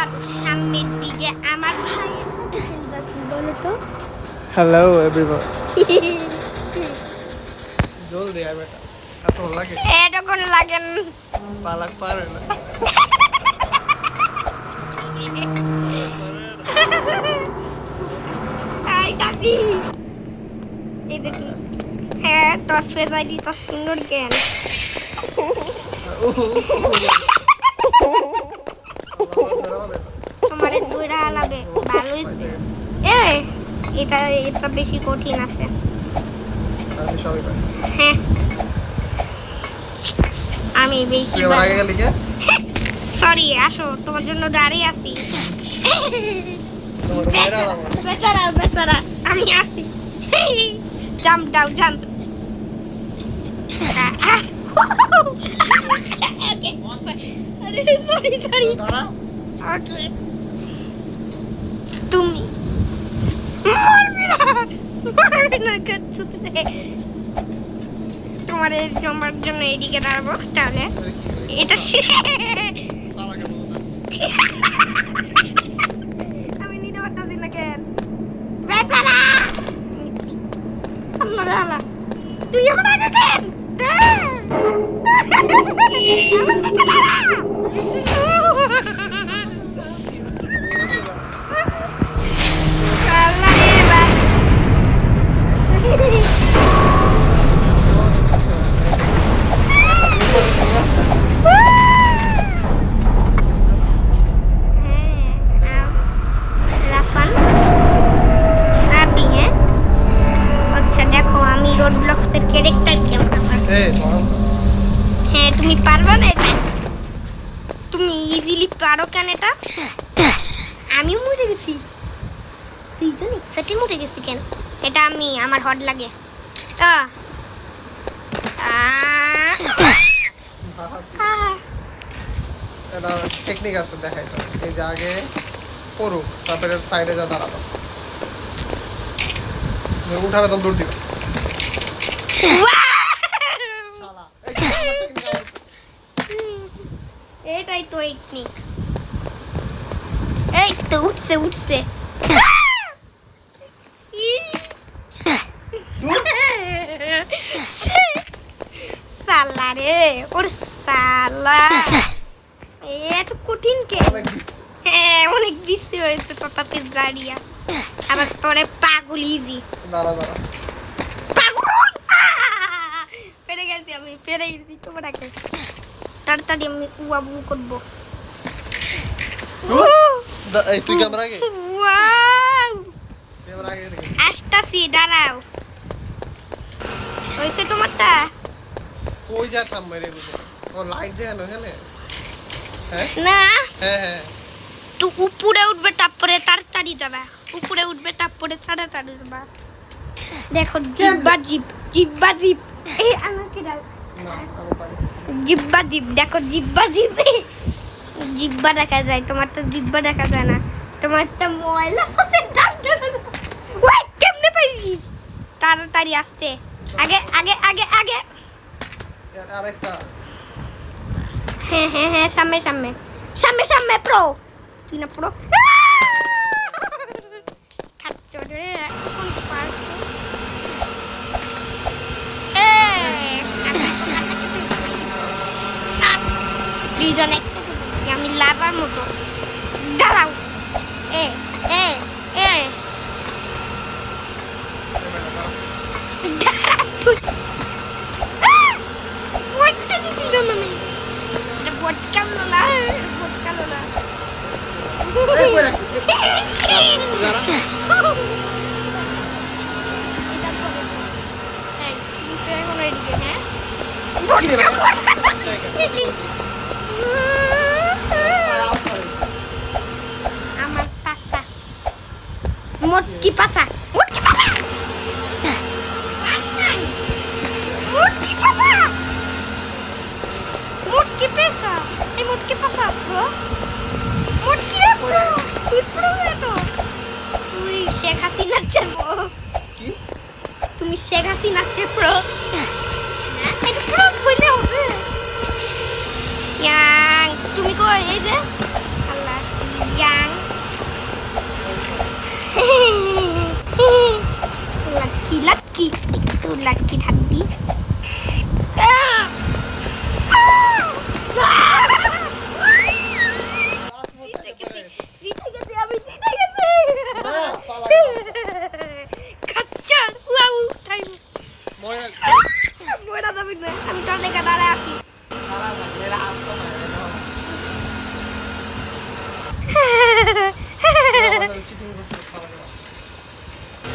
আর সামনের দিকে আমার ভাইয়ের সাথে খেলতেছি বলো তো হ্যালো এভরিওয়ান জলদি আয় বেটা এত লাগে এটা কোন লাগেন পালাক পারে না আই দাদি এই দেখি হ্যাঁ তোর ফেজাইলি তো সুন্দর কেন তোমার দুইটা আলাবে ভালো হইছে এটা এটা বেশি কঠিন আছে আমি সবই পারি হ্যাঁ আমি বেশি আগে গেলি কে সরি আসো তোমার জন্য দাঁড়িয়ে আছি তোমার মেয়েরা আমার বেচারা বেচারা আমি আসি জাম্প ডাউন জাম্প আরে সরি সরি ওকে তুমি মারবি না কাচ্চুতে তোমার এই জমার জন্য এদিকে দাঁড়াবো তাহলে এটা আমি নিতে পারতাছি না কেন বেচারা আল্লাহ রে আল্লাহ তুই আমার আগে কেন হ্যাঁ তুমি পারবে না এটা তুমি ইজিলি পারো কেন এটা আমিও মরে গেছি দুইজন একসাথে মরে গেছি কেন এটা আমি আমার হট লাগে এটা টেকনিক আছে দেখাই তো এই যে আগে পড়ুক তারপরে সাইডে যা দাঁড়াবো উঠাবে তখন দৌড় দিবে এটাই তো টেকনিক এই তো উঠছে উঠছে সালা রে ওর সালা এত কঠিন কে হ্যাঁ অনেক বেশি হয়েছে তথাপি জারিয়া আবার তোরে পাগল ইজি দাঁড়া দাঁড়া পাগল পেরে গেছি আমি পেরে গেছি তোমাকে তাড়াতাড়ি আমি উয়াবু করবো এই তুই ক্যামেরা আগে ওয়াও ক্যামেরা আগে রেখে আসতাছি দাঁড়াও হইছে তোমারটা কই যা থাম মেরে বুঝে ও লাইট যে এখানে হ্যাঁ না হ্যাঁ হ্যাঁ তুই উপরে উঠবে তারপরে তাড়াতাড়ি যাবে উপরে উঠবে তারপরে তাড়াতাড়ি যাবে দেখো জিব্বা জিপ জিব্বা জিপ এই আমাকে দাও না আমি পারি জিব্বা জিপ দেখো জিব্বা জিপ জিব্বা দেখা যায় তোমার তো জিব্বা দেখা যায় না তোমার তো ময়লা ফসে দাঁত ওই কেমনে পাইলি তাড়াতাড়ি আসতে আগে আগে আগে আগে আরেকটা হ্যাঁ হ্যাঁ হ্যাঁ সামনে সামনে সামনে সামনে প্রো তুই না প্রো খাচ্ছ রে কোন পার্ক দুইজনে আমি লাভার মতো দাঁড়াও এ এ এ আমার পাছা মোটকি পাছা মোটকি পাছা মোটকি পাছা মোটকি পাছা এই মোটকি পাছা মোটকি রে তুই প্রো তো তুই শেখ হাসিনার চেপো কি তুমি শেখ হাসিনার চেপো এটা প্রো বলে হবে তুমি কো এই যে আল্লাহ লাকি থাকবি আমি তো লেখা দাঁড়ায় আছি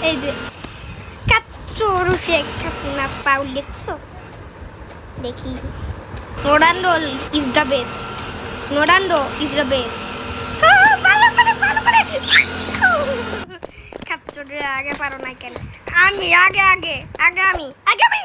এই যে কাচ্চোর শেখ হাসিনা পাউ লিখছো দেখি Ronaldo is the best Ronaldo is the best কাচ্চোরে আগে পারো না কেন আমি আগে আগে আগে আমি আগে আমি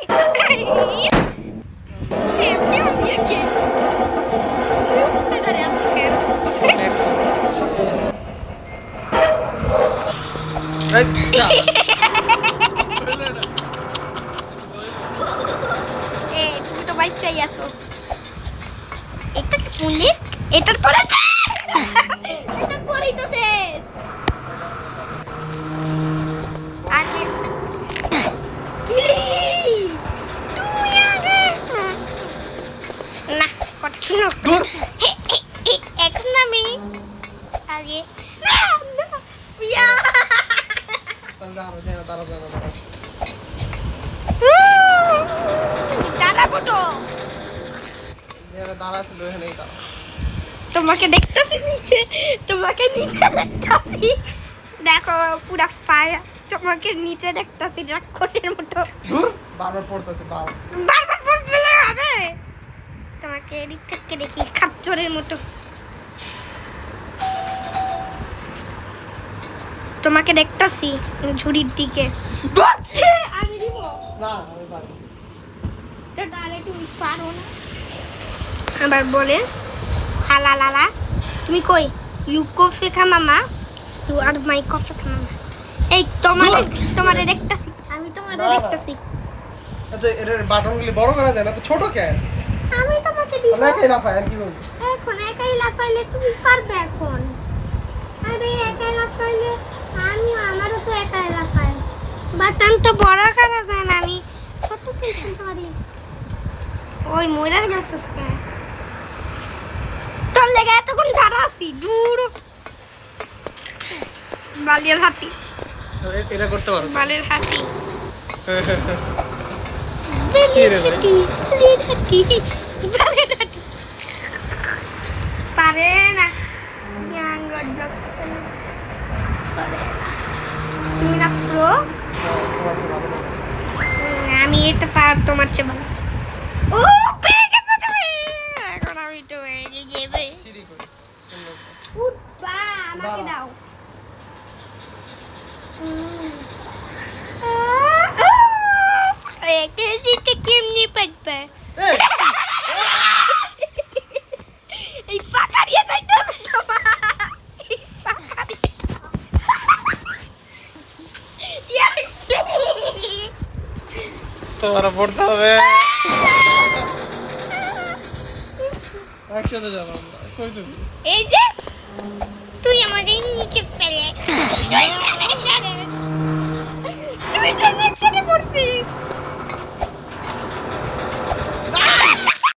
তুমি তো বাচ্চাই আছো এটা কি পুনে এটার পরে এটার পরেই তো শেষ আগে তুমি আগে না কঠিন এখন আমি আগে পিয়া তোমাকে দেখতেছি নিচে তোমাকে নিচে দেখতেছি দেখো পুরা ফায়ার তোমাকে নিচে দেখতেছি রাক্ষসের মতো বারবার পড়তেছে বারবার পড়লে হবে তোমাকে এদিক থেকে দেখি খাচ্চরের মতো তোমাকে দেখতেছি ঝুড়ির দিকে আমি দিব না আমি পারি তো তাহলে তুমি পারো না আবার বলে হালা লালা তুমি কই ইউ কফি খা মামা ইউ আর মাই কফি খা মামা এই তোমারে দেখতেছি আমি তোমারে দেখতেছি আচ্ছা এর বাটনগুলি বড় করা যায় না তো ছোট কেন আমি তোমাকে দিব না একাই লাফায় আর কি বলবো এখন একাই লাফাইলে তুমি পারবে এখন আরে একাই লাফাইলে আমারও তো একাই লাফাই বাটন তো বড় করা যায় না আমি ছোট কিছু পারি ওই মরে গেছে তোর লেগে এতক্ষণ দাঁড়া আছি দূর বালির হাতি এটা করতে পারো বালির হাতি পারে না তুমি না প্রো আমি এটা পার তোমার চেয়ে ভালো ও পেয়ে গেছো তুমি এখন আমি তো এগিয়ে যাবে উঠবা আমাকে দাও কেমনি পারবে এই ফাঁকা দিয়ে যাইতে হবে তোমার পড়তে হবে একসাথে যাবো কই তুমি এই যে তুই আমাকে নিচে ফেলে তুমি তো নিচে পড়ছিস